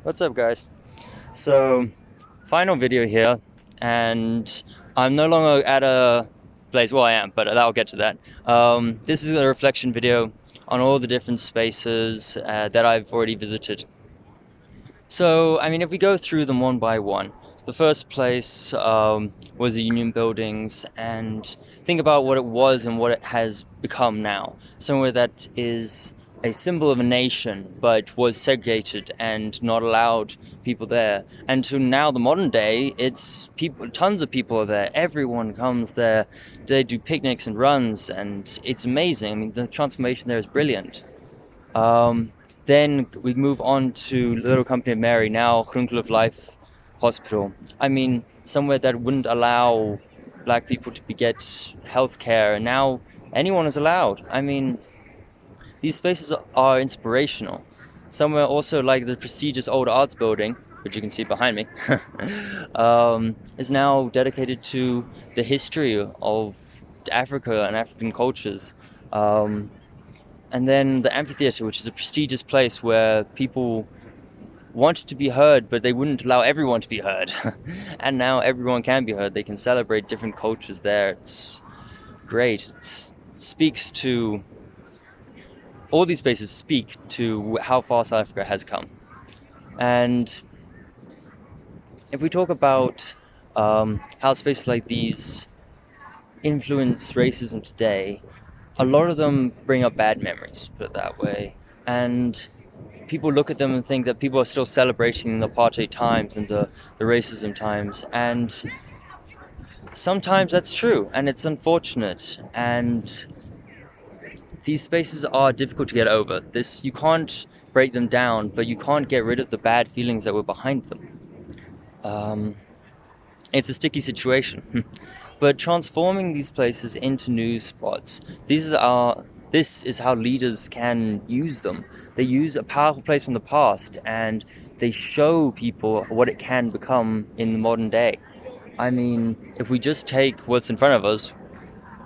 What's up, guys? So, final video here, and I'm no longer at a place. Well, I am, but I'll get to that. This is a reflection video on all the different spaces that I've already visited. So, I mean, if we go through them one by one, the first place was the Union Buildings, and think about what it was and what it has become now. Somewhere that is a symbol of a nation, but was segregated and not allowed people there. And to now, the modern day, it's people, tons of people are there. Everyone comes there. They do picnics and runs, and it's amazing. I mean, the transformation there is brilliant. Then we move on to Little Company of Mary, now Grunkel of Life Hospital. I mean, somewhere that wouldn't allow black people to get health care, and now anyone is allowed. I mean, these spaces are inspirational. Somewhere also like the prestigious Old Arts Building, which you can see behind me, is now dedicated to the history of Africa and African cultures. And then the amphitheater, which is a prestigious place where people wanted to be heard, but they wouldn't allow everyone to be heard. And now everyone can be heard. They can celebrate different cultures there. It's great. It speaks to, all these spaces speak to how far South Africa has come. And if we talk about how spaces like these influence racism today, a lot of them bring up bad memories, put it that way. And people look at them and think that people are still celebrating the apartheid times and the racism times. And sometimes that's true, and it's unfortunate. And these spaces are difficult to get over. You can't break them down, but you can't get rid of the bad feelings that were behind them. It's a sticky situation. But transforming these places into news spots, this is how leaders can use them. They use a powerful place from the past and they show people what it can become in the modern day. I mean, if we just take what's in front of us,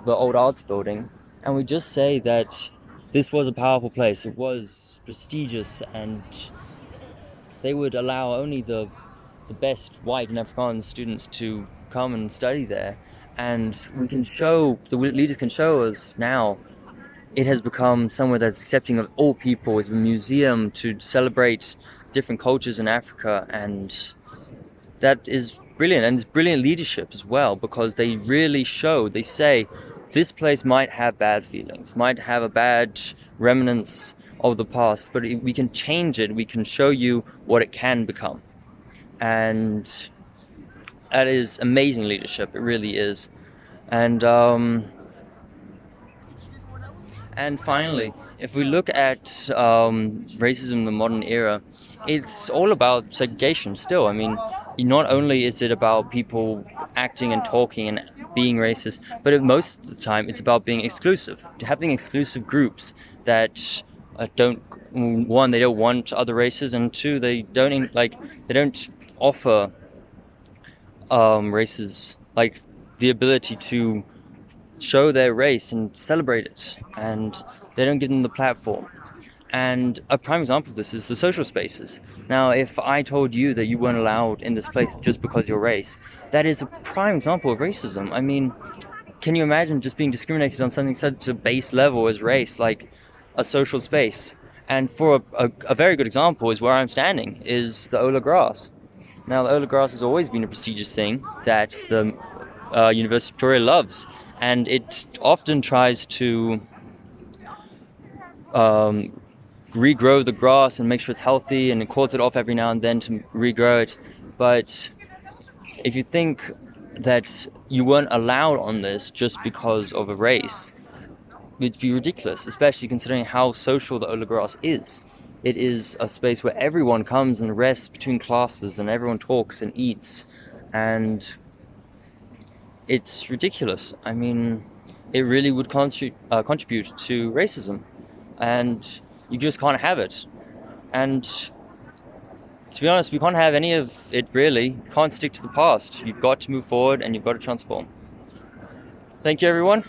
the Old Arts Building, and we just say that this was a powerful place, it was prestigious, and they would allow only the best white and Afrikaans students to come and study there. And the leaders can show us now it has become somewhere that's accepting of all people. It's a museum to celebrate different cultures in Africa, and that is brilliant. And it's brilliant leadership as well, because they really they say, this place might have bad feelings, might have a bad remnants of the past, but we can change it. We can show you what it can become. And that is amazing leadership. It really is. And finally, if we look at racism in the modern era, it's all about segregation still. I mean, not only is it about people acting and talking and being racist, but most of the time it's about being exclusive, having exclusive groups that don't want other races, and two, they don't offer races like the ability to show their race and celebrate it, and they don't give them the platform. And a prime example of this is the social spaces. Now, if I told you that you weren't allowed in this place just because of your race, that is a prime example of racism. I mean, can you imagine just being discriminated on something such a base level as race, like a social space? And for a very good example is where I'm standing, is the Ola Grass. Now, the Ola Grass has always been a prestigious thing that the University of Victoria loves, and it often tries to regrow the grass and make sure it's healthy, and it calls it off every now and then to regrow it. But if you think that you weren't allowed on this just because of a race, it'd be ridiculous, especially considering how social the Ola Grass is. It is a space where everyone comes and rests between classes, and everyone talks and eats, and it's ridiculous. I mean, it really would contribute to racism, and you just can't have it. And to be honest, we can't have any of it, really. Can't stick to the past. You've got to move forward and you've got to transform. Thank you, everyone.